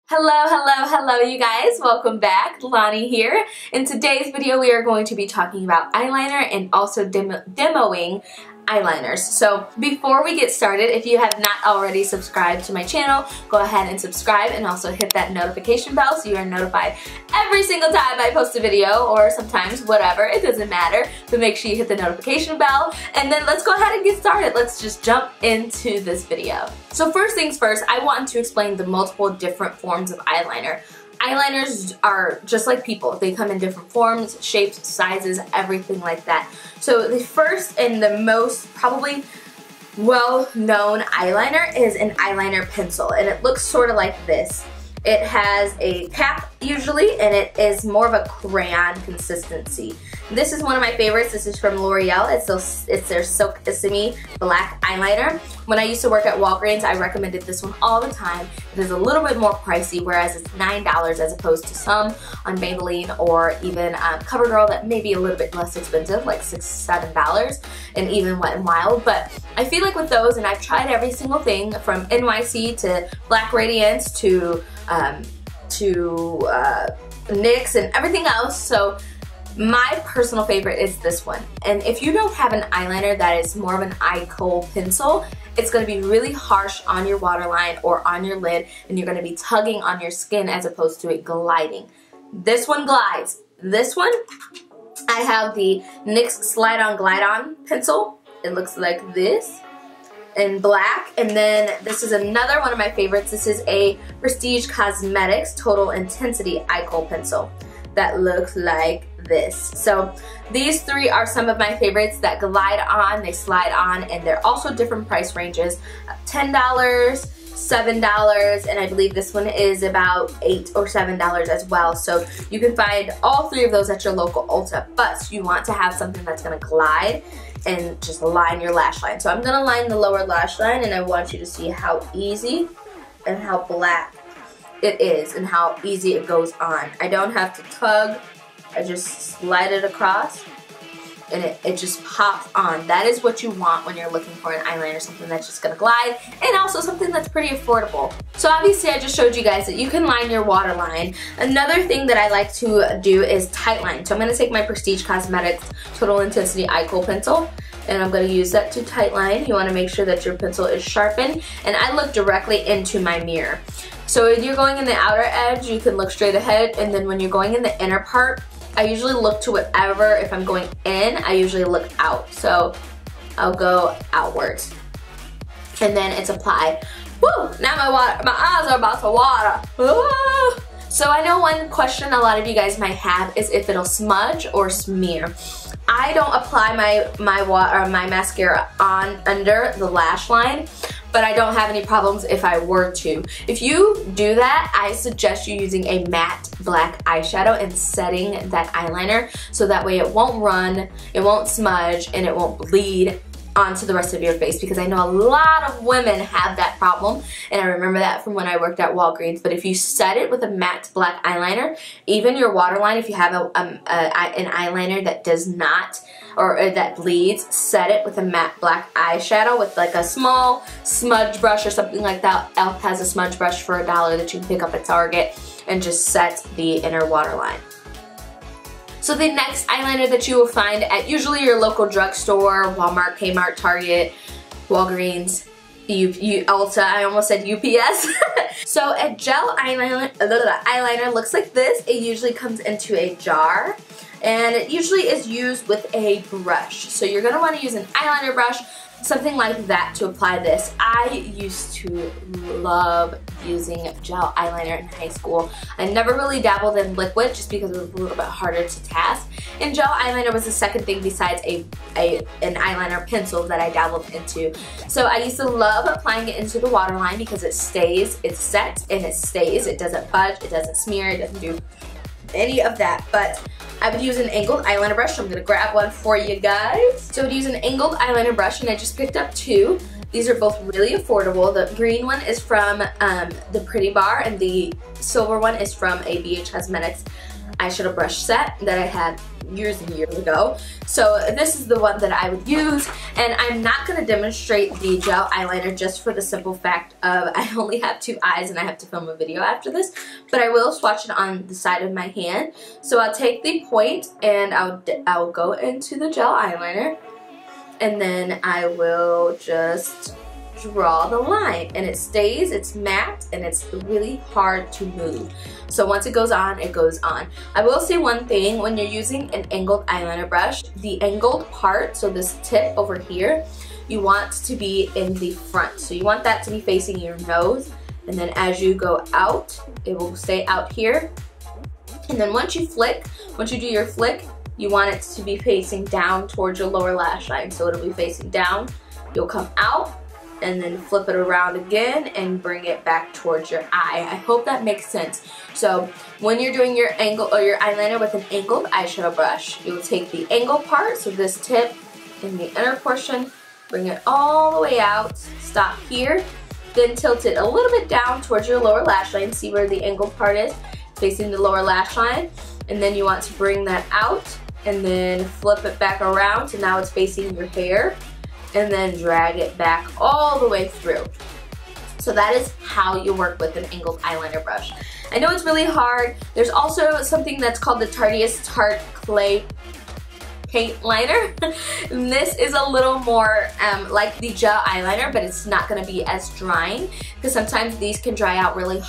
Hello you guys, welcome back. Lonnie here. In today's video we are going to be talking about eyeliner and also demoing eyeliners. So before we get started, if you have not already subscribed to my channel, go ahead and subscribe and also hit that notification bell so you are notified every single time I post a video, or sometimes whatever, it doesn't matter, but make sure you hit the notification bell. And then let's go ahead and get started. Let's just jump into this video. So first things first, I want to explain the multiple different forms of eyeliner. Eyeliners are just like people. They come in different forms, shapes, sizes, everything like that. So the first and the most probably well-known eyeliner is an eyeliner pencil, and it looks sort of like this. It has a cap usually, and it is more of a crayon consistency. This is one of my favorites. This is from L'Oreal. It's their Silkissime black eyeliner. When I used to work at Walgreens, I recommended this one all the time. It is a little bit more pricey, whereas it's $9 as opposed to some on Maybelline or even CoverGirl that may be a little bit less expensive, like $6, $7, and even Wet n Wild. But I feel like with those, and I've tried every single thing from NYC to Black Radiance to NYX and everything else. So my personal favorite is this one. And if you don't have an eyeliner that is more of an eye kohl pencil, it's going to be really harsh on your waterline or on your lid, and you're going to be tugging on your skin as opposed to it gliding. This one glides. This one, I have the NYX Slide On Glide On pencil. It looks like this in black. And then this is another one of my favorites. This is a Prestige Cosmetics Total Intensity Eye Kohl pencil that looks like this. So these three are some of my favorites that glide on, they slide on, and they're also different price ranges. $10, $7, and I believe this one is about $8 or $7 as well. So you can find all three of those at your local Ulta, but you want to have something that's gonna glide and just line your lash line. So I'm gonna line the lower lash line, and I want you to see how easy and how black it is and how easy it goes on. I don't have to tug. I just slide it across and it just pops on. That is what you want when you're looking for an eyeliner, something that's just gonna glide and also something that's pretty affordable. So obviously I just showed you guys that you can line your waterline. Another thing that I like to do is tight line. So I'm gonna take my Prestige Cosmetics Total Intensity Eye Kohl pencil, and I'm going to use that to tight line. You want to make sure that your pencil is sharpened, and I look directly into my mirror. So if you're going in the outer edge, you can look straight ahead, and then when you're going in the inner part, I usually look to whatever. If I'm going in, I usually look out. So I'll go outwards, and then it's applied. Woo! Now my eyes are about to water. Woo! So I know one question a lot of you guys might have is if it'll smudge or smear. I don't apply my mascara on under the lash line, but I don't have any problems if I were to. If you do that, I suggest you using a matte black eyeshadow and setting that eyeliner so that way it won't run, it won't smudge, and it won't bleed onto the rest of your face, because I know a lot of women have that problem, and I remember that from when I worked at Walgreens. But if you set it with a matte black eyeliner, even your waterline, if you have an eyeliner that does not, or that bleeds, set it with a matte black eyeshadow with like a small smudge brush or something like that. Elf has a smudge brush for $1 that you can pick up at Target, and just set the inner waterline. So the next eyeliner that you will find at usually your local drugstore, Walmart, Kmart, Target, Walgreens, Ulta, I almost said UPS. So a gel eyeliner looks like this. It usually comes into a jar, and it usually is used with a brush. So you're gonna wanna use an eyeliner brush, something like that, to apply this. I used to love using gel eyeliner in high school. I never really dabbled in liquid just because it was a little bit harder to task. And gel eyeliner was the second thing besides an eyeliner pencil that I dabbled into. So I used to love applying it into the waterline because it stays, it's set, and it stays. It doesn't budge, it doesn't smear, it doesn't do any of that. But I would use an angled eyeliner brush, so I'm going to grab one for you guys. So I would use an angled eyeliner brush, and I just picked up two. These are both really affordable. The green one is from the Pretty Bar, and the silver one is from a BH Cosmetics eyeshadow brush set that I had years and years ago. So this is the one that I would use, and I'm not going to demonstrate the gel eyeliner just for the simple fact of I only have 2 eyes and I have to film a video after this, but I will swatch it on the side of my hand. So I'll take the point and I'll go into the gel eyeliner, and then I will just draw the line, and it stays, it's matte, and it's really hard to move. So once it goes on, it goes on. I will say one thing, when you're using an angled eyeliner brush, the angled part, so this tip over here, you want to be in the front. So you want that to be facing your nose, and then as you go out, it will stay out here. And then once you do your flick, you want it to be facing down towards your lower lash line. So it'll be facing down, you'll come out, and then flip it around again and bring it back towards your eye. I hope that makes sense. So when you're doing your angle or your eyeliner with an angled eyeshadow brush, you'll take the angle part, so this tip in the inner portion, bring it all the way out, stop here, then tilt it a little bit down towards your lower lash line. See where the angled part is, facing the lower lash line, and then you want to bring that out and then flip it back around, so now it's facing your hair, and then drag it back all the way through. So that is how you work with an angled eyeliner brush. I know it's really hard. There's also something that's called the Tarte Clay Paint Liner. And this is a little more like the gel eyeliner, but it's not going to be as drying, because sometimes these can dry out really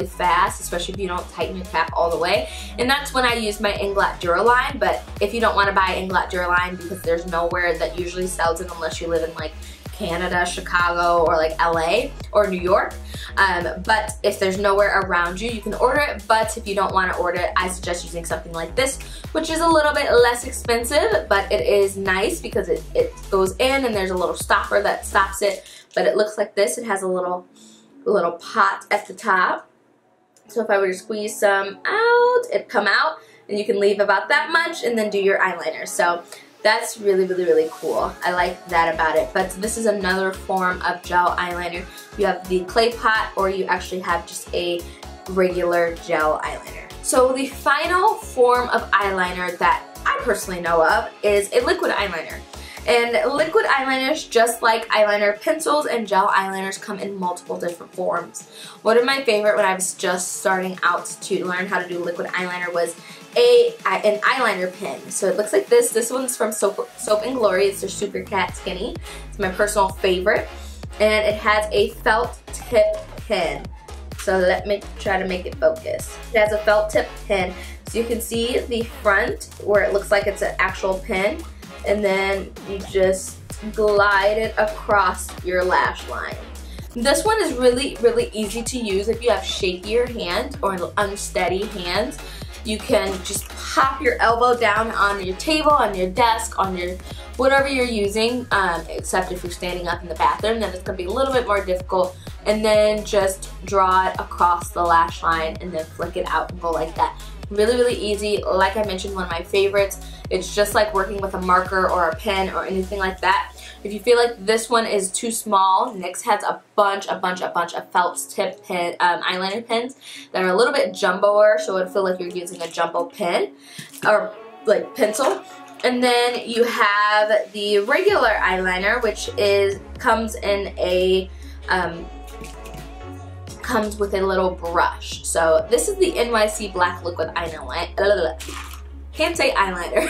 fast, especially if you don't tighten your cap all the way. And that's when I use my Inglot Duraline. But if you don't want to buy Inglot Duraline, because there's nowhere that usually sells it unless you live in like Canada, Chicago, or like LA or New York. But if there's nowhere around you, you can order it. But if you don't want to order it, I suggest using something like this, which is a little bit less expensive, but it is nice because it goes in and there's a little stopper that stops it. But it looks like this. It has a little pot at the top. So if I were to squeeze some out, it'd come out, and you can leave about that much and then do your eyeliner. So that's really cool. I like that about it. But this is another form of gel eyeliner. You have the clay pot, or you actually have just a regular gel eyeliner. So the final form of eyeliner that I personally know of is a liquid eyeliner. And liquid eyeliners, just like eyeliner pencils and gel eyeliners, come in multiple different forms. One of my favorite when I was just starting out to learn how to do liquid eyeliner was an eyeliner pen. So it looks like this. This one's from Soap and Glory. It's their Super Cat Skinny. It's my personal favorite. And it has a felt tip pen. So let me try to make it focus. It has a felt tip pen. So you can see the front where it looks like it's an actual pen. And then you just glide it across your lash line. This one is really easy to use if you have shakier hands or unsteady hands. You can just pop your elbow down on your table, on your desk, on your whatever you're using, except if you're standing up in the bathroom, then it's going to be a little bit more difficult. And then just draw it across the lash line and then flick it out and go like that. Really easy. Like I mentioned, one of my favorites. It's just like working with a marker or a pen or anything like that. If you feel like this one is too small, NYX has a bunch of felt tip pen, eyeliner pens that are a little bit jumboer, so it would feel like you're using a jumbo pen or like pencil. And then you have the regular eyeliner, which comes with a little brush. So this is the NYC Black Liquid Eyeliner. Can't say eyeliner.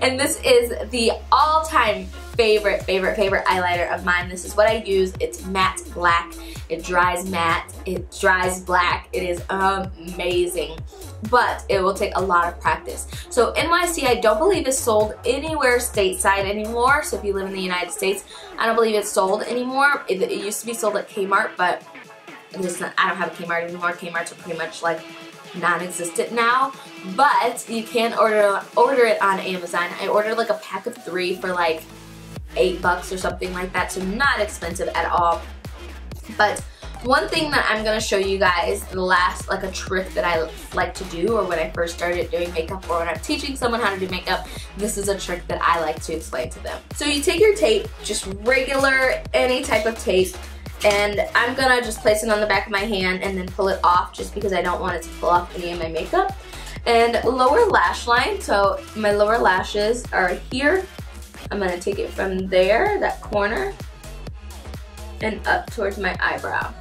And this is the all-time favorite eyeliner of mine. This is what I use. It's matte black. It dries matte. It dries black. It is amazing. But it will take a lot of practice. So NYC, I don't believe is sold anywhere stateside anymore. So if you live in the United States, I don't believe it's sold anymore. It used to be sold at Kmart, but I don't have a Kmart anymore. Kmart's are pretty much like non-existent now, but you can order it on Amazon. I ordered like a pack of 3 for like $8 or something like that, so not expensive at all. But one thing that I'm going to show you guys, like a trick that I like to do, or when I first started doing makeup, or when I'm teaching someone how to do makeup, this is a trick that I like to explain to them. So you take your tape, just regular, any type of tape, and I'm gonna just place it on the back of my hand and then pull it off, just because I don't want it to pull off any of my makeup. And lower lash line, so my lower lashes are here. I'm going to take it from there, that corner, and up towards my eyebrow.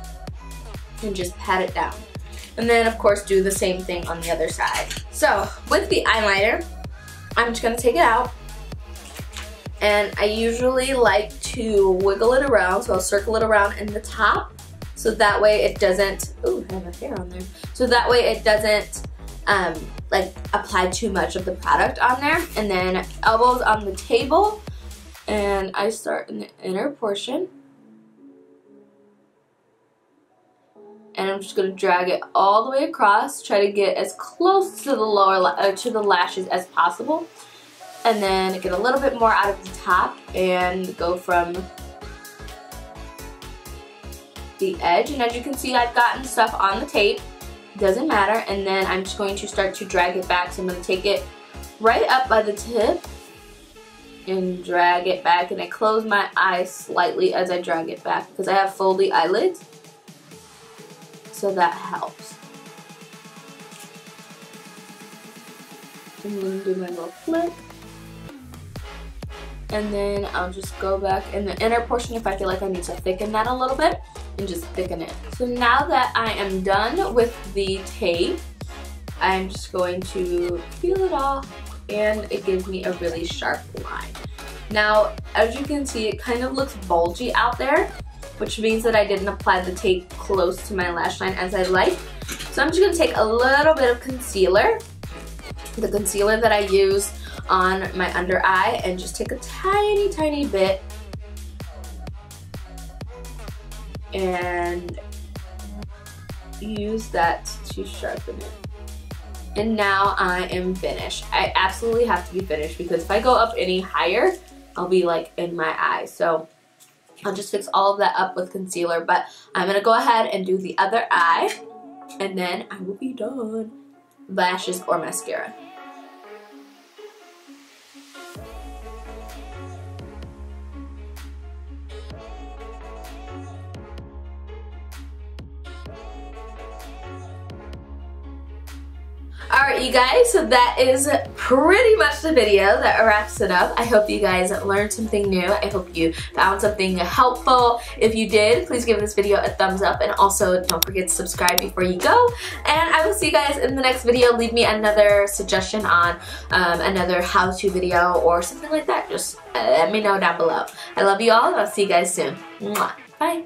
And just pat it down. And then of course do the same thing on the other side. So with the eyeliner, I'm just going to take it out. And I usually like to wiggle it around, so I'll circle it around in the top. So that way it doesn't, ooh, I have a hair on there. So that way it doesn't like apply too much of the product on there. And then elbows on the table, and I start in the inner portion. And I'm just going to drag it all the way across, try to get as close to the lower to the lashes as possible. And then get a little bit more out of the top and go from the edge. And as you can see, I've gotten stuff on the tape. Doesn't matter. And then I'm just going to start to drag it back. So I'm going to take it right up by the tip and drag it back. And I close my eyes slightly as I drag it back because I have foldy eyelids. So that helps. And then do my little flip. And then I'll just go back in the inner portion if I feel like I need to thicken that a little bit, and just thicken it. So now that I am done with the tape, I'm just going to peel it off, and it gives me a really sharp line. Now, as you can see, it kind of looks bulgy out there, which means that I didn't apply the tape close to my lash line as I like. So I'm just going to take a little bit of concealer, the concealer that I use on my under eye, and just take a tiny, tiny bit and use that to sharpen it. And now I am finished. I absolutely have to be finished because if I go up any higher, I'll be like in my eye. So I'll just fix all of that up with concealer, but I'm gonna go ahead and do the other eye, and then I will be done. Lashes or mascara. Alright you guys, so that is pretty much the video that wraps it up. I hope you guys learned something new. I hope you found something helpful. If you did, please give this video a thumbs up, and also don't forget to subscribe before you go. And I will see you guys in the next video. Leave me another suggestion on another how-to video or something like that. Just let me know down below. I love you all, and I'll see you guys soon. Mwah. Bye.